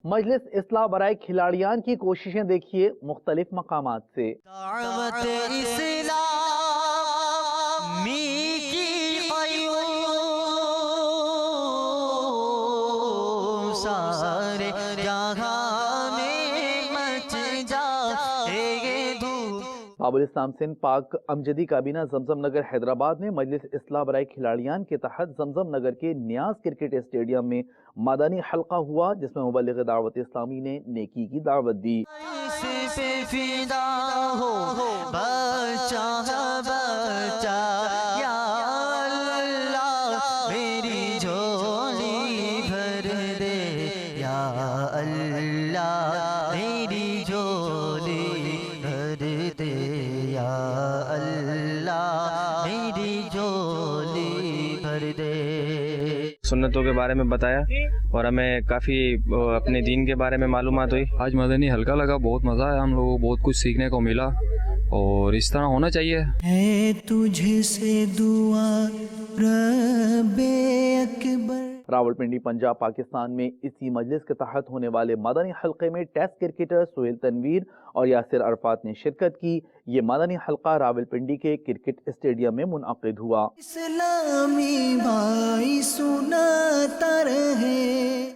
مجلس اصلاح برائے کھلاڑیان کی کوششیں دیکھیے مختلف مقامات سے۔ دعوت اسلامی کی قیوم سارے جہاں میں مچ جائے دھوم۔ باب الاسلام سندھ پاک امجدی کابینہ زمزم نگر حیدرآباد میں مجلس اصلاح برائے کھلاڑیان کے تحت زمزم نگر کے نیاز کرکٹ اسٹیڈیم میں مدنی حلقہ ہوا، جس میں مبلغ دعوت اسلامی نے نیکی کی دعوت دی۔ اس پہ فدا ہو بچہ بچہ یا اللہ میری جھولی بھر دے، یا اللہ میری جھولی بھر دے، یا اللہ میری جھولی بھر دے۔ سنتوں کے بارے میں بتایا اور ہمیں کافی اپنے دین کے بارے میں معلومات ہوئی۔ آج مدنی ہلکا لگا، بہت مزہ آیا، ہم لوگوں کو بہت کچھ سیکھنے کو ملا اور اس طرح ہونا چاہیے۔ ہے تجھ سے دعا رب اکبر۔ راولپنڈی پنجاب پاکستان میں اسی مجلس کے تحت ہونے والے مدنی حلقے میں ٹیسٹ کرکٹر سہیل تنویر اور یاسر عرفات نے شرکت کی۔ یہ مدنی حلقہ راولپنڈی کے کرکٹ اسٹیڈیم میں منعقد ہوا۔ اسلامی بھائی سناتا رہے۔